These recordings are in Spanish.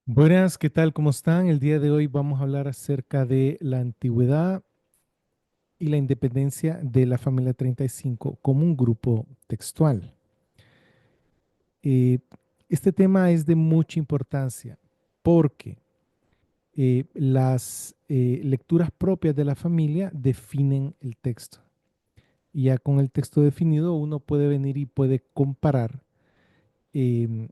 Buenas, ¿qué tal? ¿Cómo están? El día de hoy vamos a hablar acerca de la antigüedad y la independencia de la familia 35 como un grupo textual. Eh, este tema es de mucha importancia porque las lecturas propias de la familia definen el texto. Y ya con el texto definido uno puede venir y puede comparar em,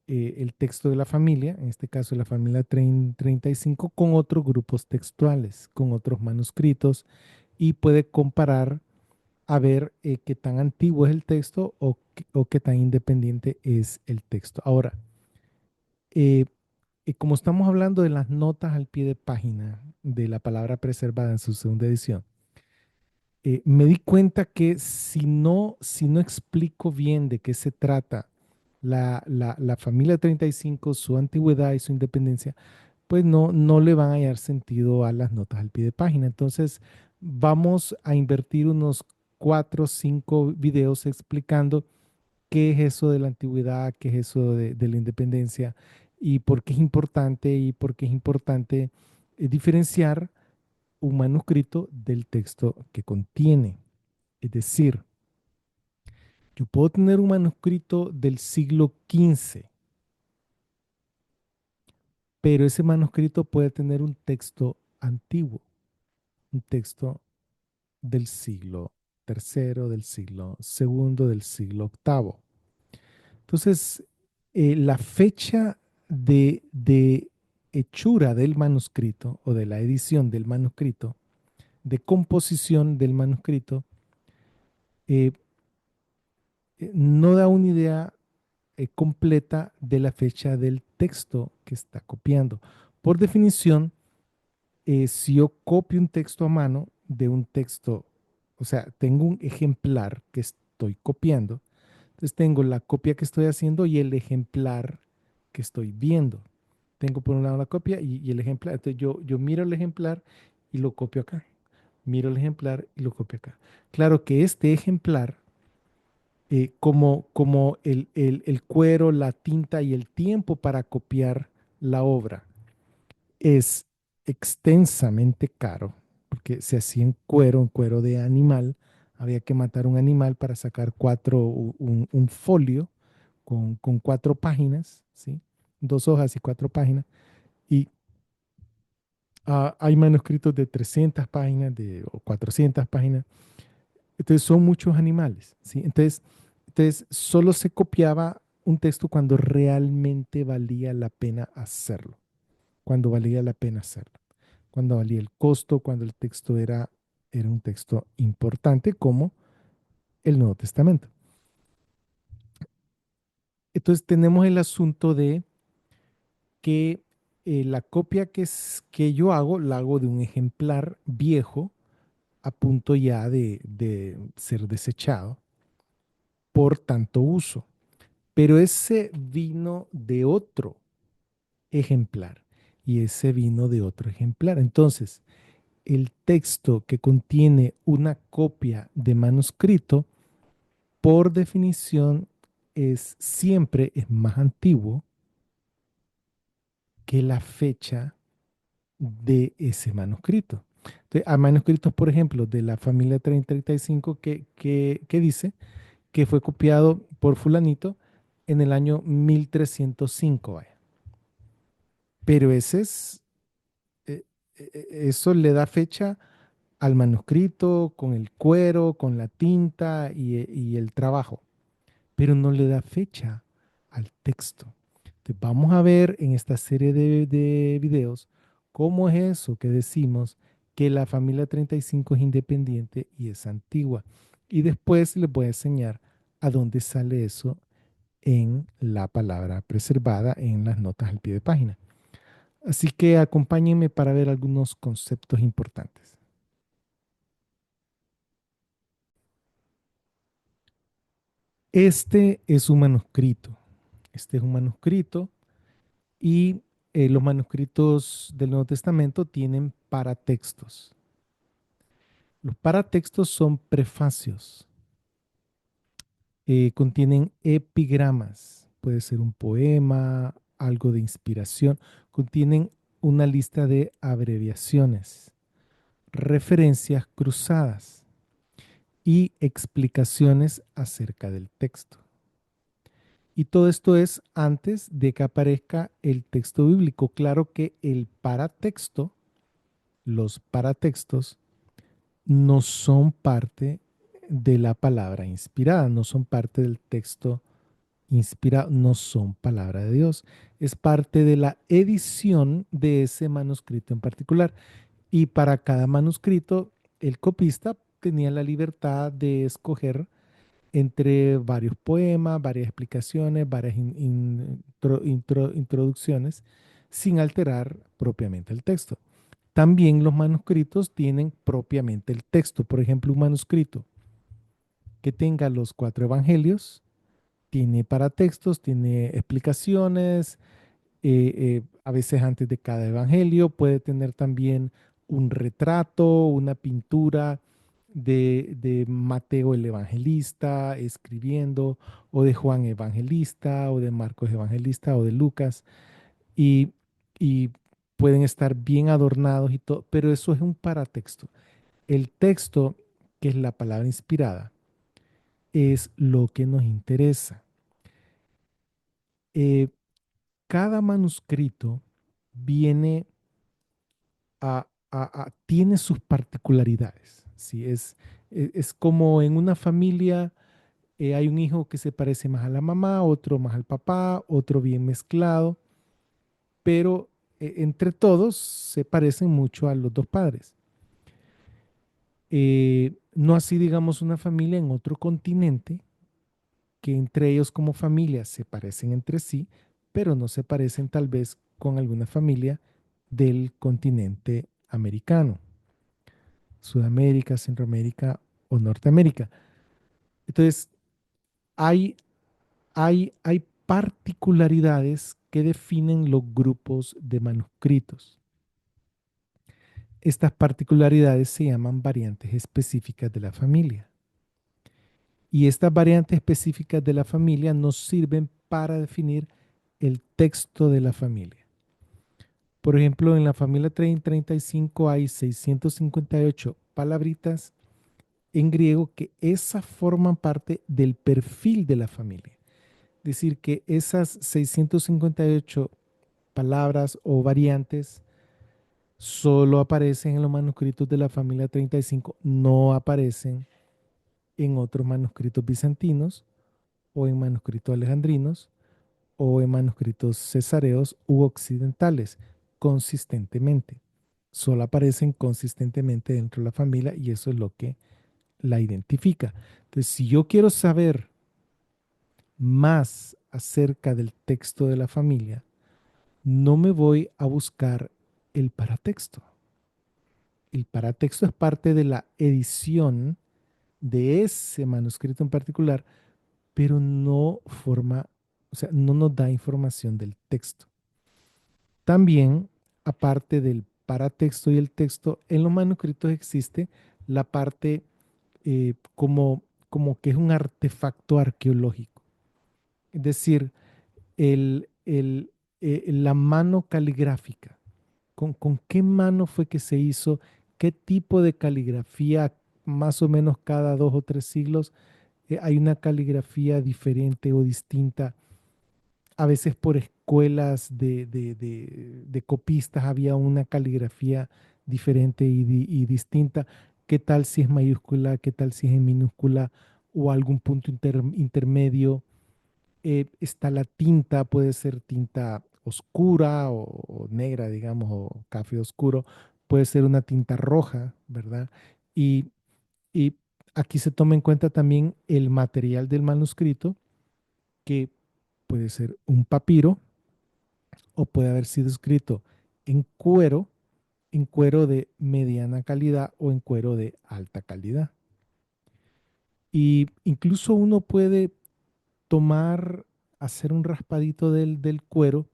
el texto de la familia, en este caso la familia 35, con otros grupos textuales, con otros manuscritos, y puede comparar a ver qué tan antiguo es el texto o qué tan independiente es el texto. Ahora, eh, como estamos hablando de las notas al pie de página de la palabra preservada en su segunda edición, me di cuenta que si no explico bien de qué se trata la familia 35, su antigüedad y su independencia, pues no le van a hallar sentido a las notas al pie de página. Entonces, vamos a invertir unos 4 o 5 videos explicando qué es eso de la antigüedad, qué es eso de la independencia y por qué es importante diferenciar un manuscrito del texto que contiene. Es decir, yo puedo tener un manuscrito del siglo XV, pero ese manuscrito puede tener un texto antiguo, un texto del siglo tercero, del siglo segundo, del siglo octavo. Entonces, la fecha de hechura del manuscrito o de la edición del manuscrito, de composición del manuscrito, eh, no da una idea completa de la fecha del texto que está copiando. Por definición, si yo copio un texto a mano de un texto, o sea, tengo un ejemplar que estoy copiando, entonces tengo la copia que estoy haciendo y el ejemplar que estoy viendo. Tengo por un lado la copia y el ejemplar. Entonces yo miro el ejemplar y lo copio acá. Miro el ejemplar y lo copio acá. Claro que este ejemplar, como el cuero, la tinta y el tiempo para copiar la obra, es extensamente caro, porque se hacía en cuero de animal. Había que matar un animal para sacar un folio con 4 páginas, ¿sí? 2 hojas y 4 páginas. Y hay manuscritos de 300 páginas o 400 páginas. Entonces son muchos animales, ¿sí? Entonces solo se copiaba un texto cuando realmente valía la pena hacerlo, cuando valía la pena hacerlo, cuando valía el costo, cuando el texto era un texto importante como el Nuevo Testamento. Entonces tenemos el asunto de que la copia que yo hago, la hago de un ejemplar viejo a punto ya de ser desechado por tanto uso. Pero ese vino de otro ejemplar y ese vino de otro ejemplar. Entonces, el texto que contiene una copia de manuscrito, por definición, siempre es más antiguo que la fecha de ese manuscrito. Entonces, hay manuscritos, por ejemplo, de la familia 3035 que dice que fue copiado por fulanito en el año 1305. Vaya. Pero eh, eso le da fecha al manuscrito, con el cuero, con la tinta y el trabajo, pero no le da fecha al texto. Entonces, vamos a ver en esta serie de videos cómo es eso que decimos que la familia 35 es independiente y es antigua. Y después les voy a enseñar a dónde sale eso en la palabra preservada en las notas al pie de página. Así que acompáñenme para ver algunos conceptos importantes. Este es un manuscrito. Este es un manuscrito y los manuscritos del Nuevo Testamento tienen paratextos. Los paratextos son prefacios. Contienen epigramas. Puede ser un poema, algo de inspiración. Contienen una lista de abreviaciones, referencias cruzadas y explicaciones acerca del texto. Y todo esto es antes de que aparezca el texto bíblico. Claro que el paratexto, los paratextos, no son parte de la palabra inspirada, no son parte del texto inspirado, no son palabra de Dios. Es parte de la edición de ese manuscrito en particular. Y para cada manuscrito, el copista tenía la libertad de escoger entre varios poemas, varias explicaciones, varias introducciones, sin alterar propiamente el texto. También los manuscritos tienen propiamente el texto. Por ejemplo, un manuscrito que tenga los cuatro evangelios tiene paratextos, tiene explicaciones, a veces antes de cada evangelio, puede tener también un retrato, una pintura de Mateo el Evangelista escribiendo, o de Juan Evangelista, o de Marcos Evangelista, o de Lucas, y, y pueden estar bien adornados y todo, pero eso es un paratexto. El texto, que es la palabra inspirada, es lo que nos interesa. Eh, Cada manuscrito viene tiene sus particularidades. ¿Sí? Es como en una familia, hay un hijo que se parece más a la mamá, otro más al papá, otro bien mezclado, pero entre todos se parecen mucho a los dos padres. No así, digamos, una familia en otro continente, que entre ellos como familia se parecen entre sí, pero no se parecen tal vez con alguna familia del continente americano, Sudamérica, Centroamérica o Norteamérica. Entonces, hay, hay particularidades que definen los grupos de manuscritos. Estas particularidades se llaman variantes específicas de la familia. Y estas variantes específicas de la familia nos sirven para definir el texto de la familia. Por ejemplo, en la familia 3035 hay 658 palabritas en griego que esas forman parte del perfil de la familia. Es decir, que esas 658 palabras o variantes solo aparecen en los manuscritos de la familia 35, no aparecen en otros manuscritos bizantinos o en manuscritos alejandrinos o en manuscritos cesareos u occidentales, consistentemente. Solo aparecen consistentemente dentro de la familia y eso es lo que la identifica. Entonces, si yo quiero saber más acerca del texto de la familia, no me voy a buscar el paratexto. El paratexto es parte de la edición de ese manuscrito en particular, pero no forma, o sea, no nos da información del texto. También, aparte del paratexto y el texto, en los manuscritos existe la parte como que es un artefacto arqueológico. Es decir, la mano caligráfica. ¿Con qué mano fue que se hizo? ¿Qué tipo de caligrafía? Más o menos cada 2 o 3 siglos hay una caligrafía diferente o distinta. A veces por escuelas de copistas había una caligrafía diferente y distinta. ¿Qué tal si es mayúscula? ¿Qué tal si es en minúscula? O algún punto intermedio. Está la tinta, puede ser tinta oscura o negra, digamos, o café oscuro. Puede ser una tinta roja, ¿verdad? Y, y aquí se toma en cuenta también el material del manuscrito, que puede ser un papiro o puede haber sido escrito en cuero de mediana calidad o en cuero de alta calidad. Y incluso uno puede tomar, hacer un raspadito del cuero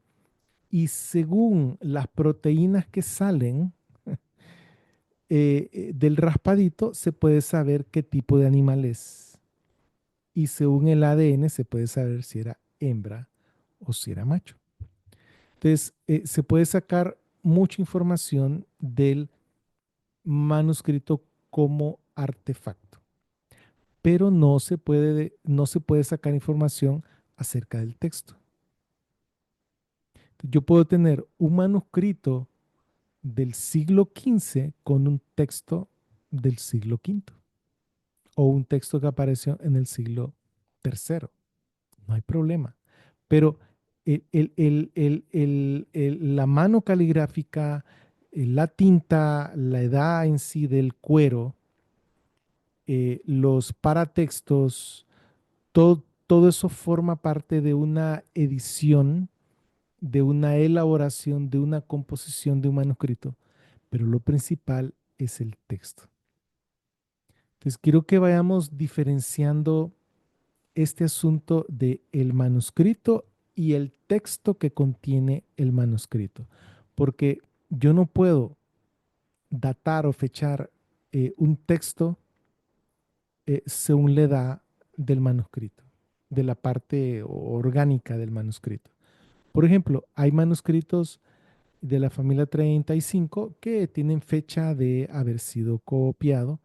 y según las proteínas que salen del raspadito se puede saber qué tipo de animal es. Y según el ADN se puede saber si era hembra o si era macho. Entonces, se puede sacar mucha información del manuscrito como artefacto, pero no se puede sacar información acerca del texto. Yo puedo tener un manuscrito del siglo XV con un texto del siglo V o un texto que apareció en el siglo III. No hay problema. Pero la mano caligráfica, la tinta, la edad en sí del cuero, los paratextos, todo eso forma parte de una edición, de una elaboración, de una composición de un manuscrito. Pero lo principal es el texto. Entonces, quiero que vayamos diferenciando este asunto de el manuscrito y el texto que contiene el manuscrito, porque yo no puedo datar o fechar un texto según la edad del manuscrito, de la parte orgánica del manuscrito. Por ejemplo, hay manuscritos de la familia 35 que tienen fecha de haber sido copiado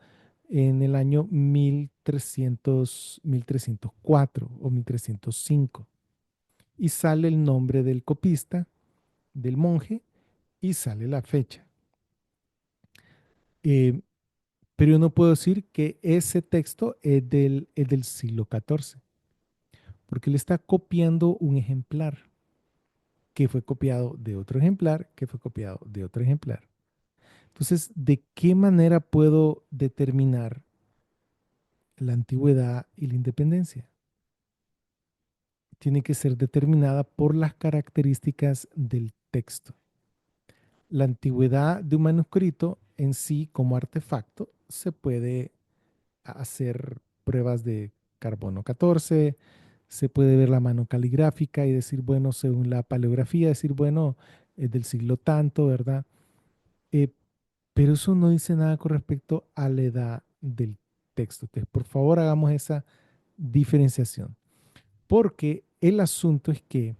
en el año 1300, 1304 o 1305. Y sale el nombre del copista, del monje, y sale la fecha. Eh, pero yo no puedo decir que ese texto es del siglo XIV, porque le está copiando un ejemplar que fue copiado de otro ejemplar, que fue copiado de otro ejemplar. Entonces, ¿de qué manera puedo determinar la antigüedad y la independencia? Tiene que ser determinada por las características del texto. La antigüedad de un manuscrito en sí como artefacto se puede hacer pruebas de carbono 14, se puede ver la mano caligráfica y decir, bueno, según la paleografía, decir, bueno, es del siglo tanto, ¿verdad? Eh, pero eso no dice nada con respecto a la edad del texto. Entonces, por favor, hagamos esa diferenciación, porque el asunto es que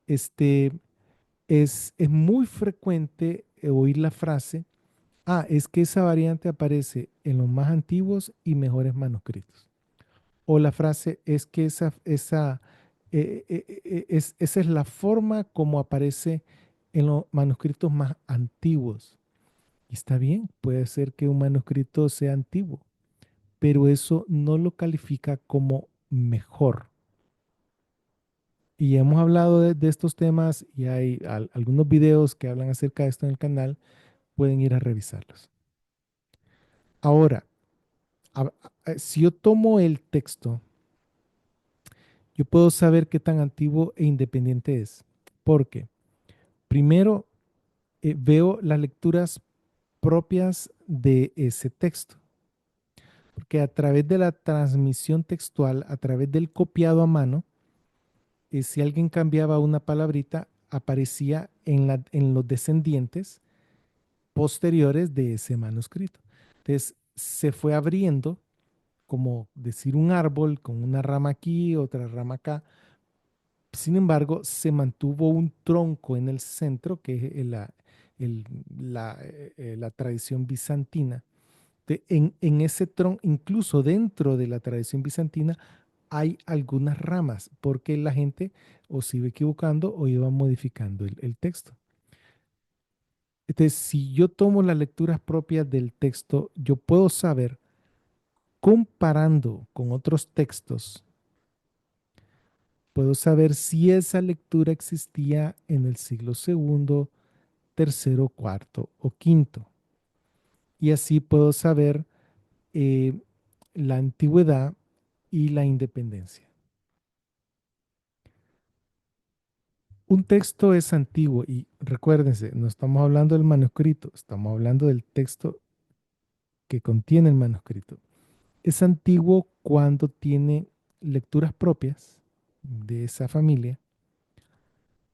este, es muy frecuente oír la frase, ah, es que esa variante aparece en los más antiguos y mejores manuscritos. O la frase es que esa es la forma como aparece en los manuscritos más antiguos. Y está bien, puede ser que un manuscrito sea antiguo, pero eso no lo califica como mejor. Y hemos hablado de estos temas y hay algunos videos que hablan acerca de esto en el canal, pueden ir a revisarlos. Ahora, si yo tomo el texto, yo puedo saber qué tan antiguo e independiente es. Porque primero veo las lecturas propias de ese texto. Porque a través de la transmisión textual, a través del copiado a mano, si alguien cambiaba una palabrita, aparecía en los descendientes posteriores de ese manuscrito. Entonces, se fue abriendo, como decir un árbol con una rama aquí, otra rama acá. Sin embargo, se mantuvo un tronco en el centro, que es el- la tradición bizantina. En ese tronco, incluso dentro de la tradición bizantina, hay algunas ramas, porque la gente o se iba equivocando o iba modificando el texto. Entonces, si yo tomo las lecturas propias del texto, yo puedo saber, comparando con otros textos, puedo saber si esa lectura existía en el siglo segundo, tercero, cuarto o quinto. Y así puedo saber eh, la antigüedad y la independencia. Un texto es antiguo y recuérdense, no estamos hablando del manuscrito, estamos hablando del texto que contiene el manuscrito. Es antiguo cuando tiene lecturas propias de esa familia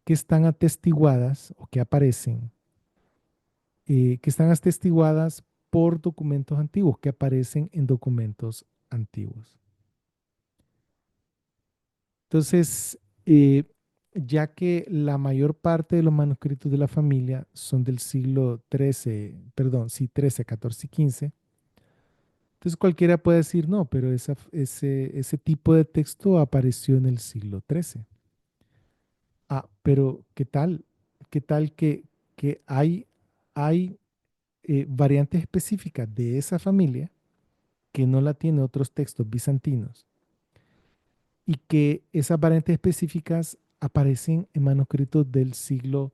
que están atestiguadas o que aparecen, que están atestiguadas por documentos antiguos, que aparecen en documentos antiguos. Entonces, ya que la mayor parte de los manuscritos de la familia son del siglo XIII, perdón, sí, XIII, XIV y XV. Entonces cualquiera puede decir, no, pero ese tipo de texto apareció en el siglo XIII. Ah, pero ¿qué tal? ¿Qué tal que hay variantes específicas de esa familia que no la tienen otros textos bizantinos y que esas variantes específicas aparecen en manuscritos del siglo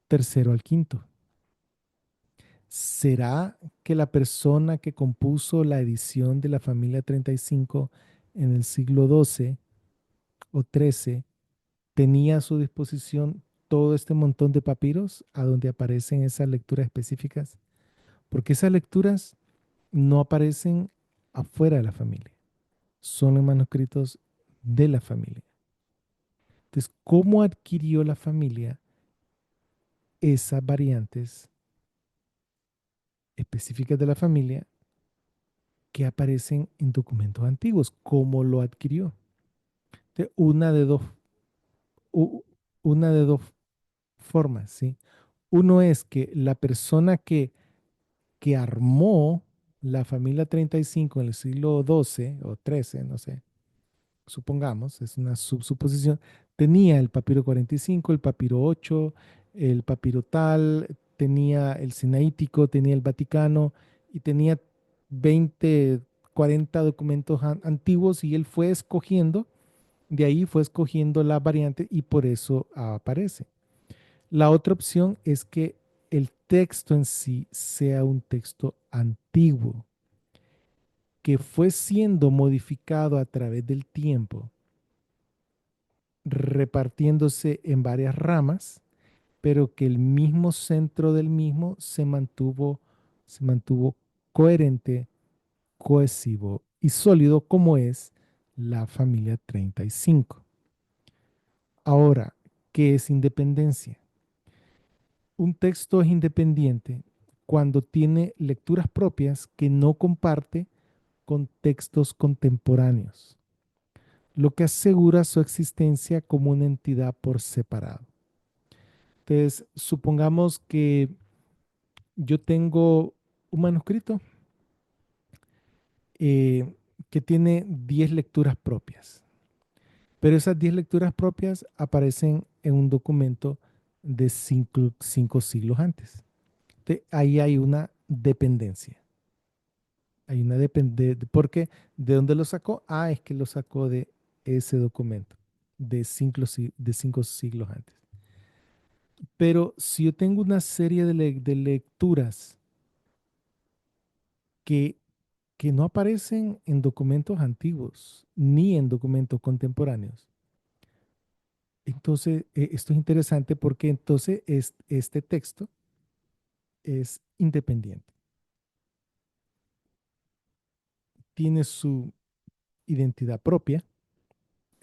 tercero al quinto? ¿Será que la persona que compuso la edición de la familia 35 en el siglo XII o XIII tenía a su disposición todo este montón de papiros a donde aparecen esas lecturas específicas? Porque esas lecturas no aparecen afuera de la familia, son los manuscritos de la familia. Entonces, ¿cómo adquirió la familia esas variantes específicas de la familia que aparecen en documentos antiguos? ¿Cómo lo adquirió? Entonces, u- una de dos formas, ¿sí? Uno es que la persona que armó la familia 35 en el siglo XII o XIII, no sé, supongamos, es una suposición, tenía el papiro 45, el papiro 8, el papiro tal, tenía el Sinaítico, tenía el Vaticano y tenía 20, 40 documentos antiguos y él fue escogiendo, de ahí fue escogiendo la variante y por eso aparece. La otra opción es que el texto en sí sea un texto antiguo, que fue siendo modificado a través del tiempo, repartiéndose en varias ramas, pero que el mismo centro del mismo se mantuvo coherente, cohesivo y sólido como es la familia 35. Ahora, ¿qué es independencia? Un texto es independiente cuando tiene lecturas propias que no comparte con textos contemporáneos, lo que asegura su existencia como una entidad por separado. Entonces, supongamos que yo tengo un manuscrito eh, que tiene 10 lecturas propias, pero esas 10 lecturas propias aparecen en un documento de 5 siglos antes. Ahí hay una dependencia. Hay una dependencia. ¿Por qué? ¿De dónde lo sacó? Ah, es que lo sacó de ese documento, de 5 siglos antes. Pero si yo tengo una serie de lecturas que, que no aparecen en documentos antiguos ni en documentos contemporáneos, entonces esto es interesante porque entonces este texto es independiente. Tiene su identidad propia.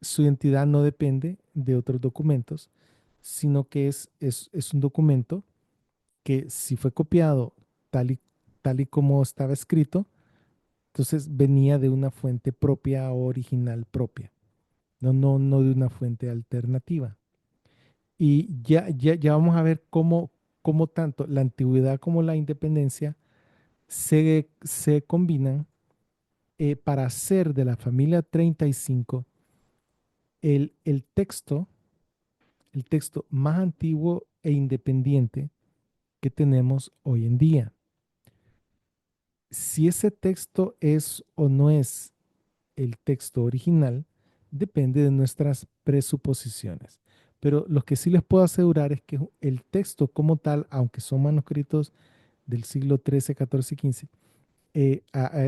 Su identidad no depende de otros documentos, sino que es un documento que si fue copiado tal y, tal y como estaba escrito, entonces venía de una fuente propia o original propia, no de una fuente alternativa. Y ya vamos a ver cómo tanto la antigüedad como la independencia se combinan para hacer de la familia 35 el texto más antiguo e independiente que tenemos hoy en día. Si ese texto es o no es el texto original, depende de nuestras presuposiciones. Pero lo que sí les puedo asegurar es que el texto como tal, aunque son manuscritos del siglo XIII, XIV y XV,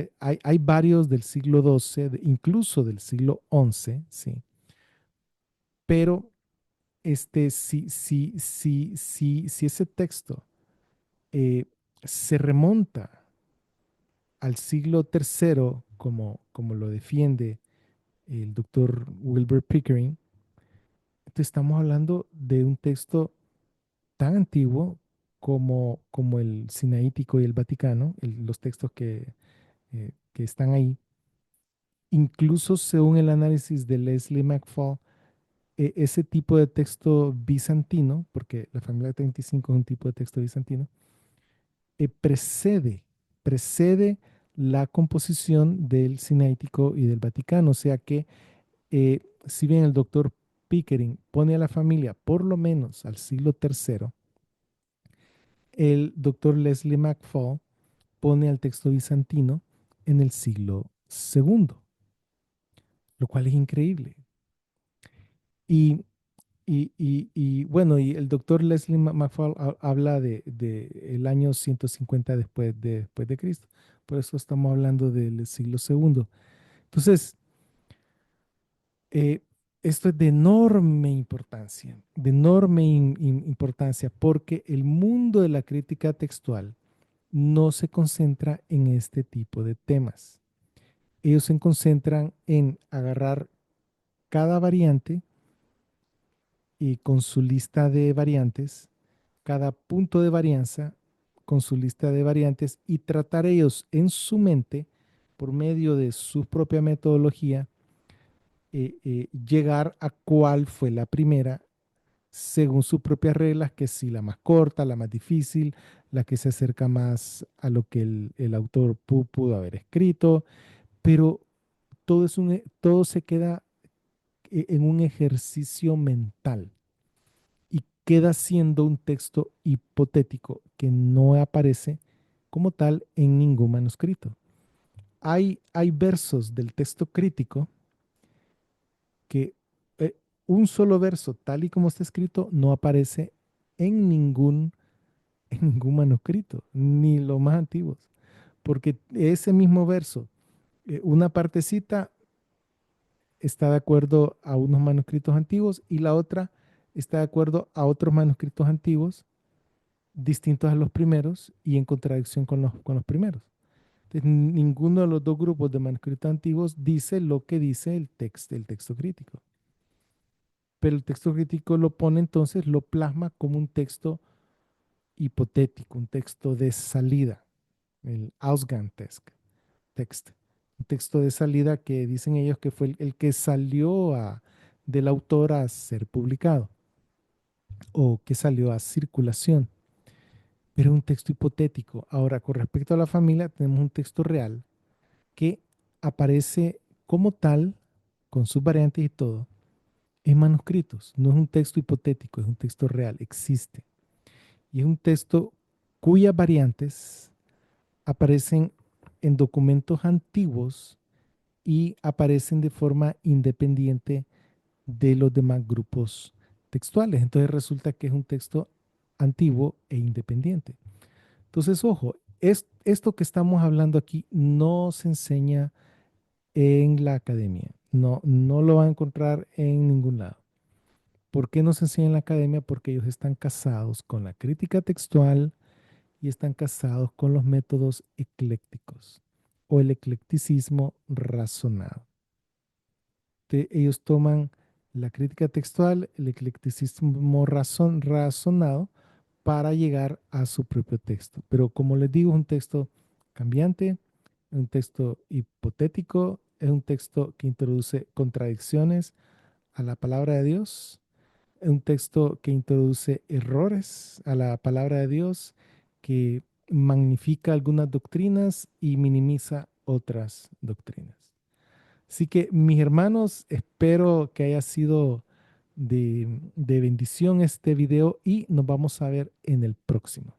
hay varios del siglo XII, incluso del siglo XI, ¿sí? Pero si ese texto eh, se remonta al siglo tercero, como lo defiende el doctor Wilbur Pickering, entonces estamos hablando de un texto tan antiguo como el Sinaítico y el Vaticano, los textos que están ahí. Incluso según el análisis de Leslie McFall, ese tipo de texto bizantino, porque la familia 35 es un tipo de texto bizantino, precede la composición del Sinaítico y del Vaticano. O sea que, si bien el doctor Pickering pone a la familia por lo menos al siglo tercero, el doctor Leslie McFall pone al texto bizantino en el siglo segundo, lo cual es increíble. Y, bueno, y el doctor Leslie McFall habla de el año 150 después de Cristo. Por eso estamos hablando del siglo segundo. Entonces, eh, esto es de enorme importancia, de enorme importancia, porque el mundo de la crítica textual no se concentra en este tipo de temas. Ellos se concentran en agarrar cada variante y con su lista de variantes, cada punto de varianza con su lista de variantes y tratar ellos en su mente, por medio de su propia metodología, llegar a cuál fue la primera según sus propias reglas, que si la más corta, la más difícil, la que se acerca más a lo que el autor pudo haber escrito, pero todo se queda en un ejercicio mental y queda siendo un texto hipotético que no aparece como tal en ningún manuscrito. Hay versos del texto crítico que, un solo verso, tal y como está escrito, no aparece en en ningún manuscrito, ni los más antiguos, porque ese mismo verso, una partecita está de acuerdo a unos manuscritos antiguos y la otra está de acuerdo a otros manuscritos antiguos distintos a los primeros y en contradicción con los primeros. Entonces, ninguno de los dos grupos de manuscritos antiguos dice lo que dice el texto crítico. Pero el texto crítico lo pone entonces, lo plasma como un texto hipotético, un texto de salida, el Ausgangstext, un texto de salida que dicen ellos que fue el que salió del autor a ser publicado o que salió a circulación, pero un texto hipotético. Ahora, con respecto a la familia, tenemos un texto real que aparece como tal, con sus variantes y todo, en manuscritos. No es un texto hipotético, es un texto real, existe. Y es un texto cuyas variantes aparecen en documentos antiguos y aparecen de forma independiente de los demás grupos textuales. Entonces resulta que es un texto antiguo e independiente. Entonces, ojo, esto que estamos hablando aquí no se enseña en la academia. No, no lo va a encontrar en ningún lado. ¿Por qué no se enseña en la academia? Porque ellos están casados con la crítica textual y están casados con los métodos eclécticos o el eclecticismo razonado. Ellos toman la crítica textual, el eclecticismo razonado para llegar a su propio texto. Pero como les digo, es un texto cambiante, es un texto hipotético, es un texto que introduce contradicciones a la palabra de Dios, es un texto que introduce errores a la palabra de Dios, que magnifica algunas doctrinas y minimiza otras doctrinas. Así que, mis hermanos, espero que haya sido de bendición este video y nos vamos a ver en el próximo.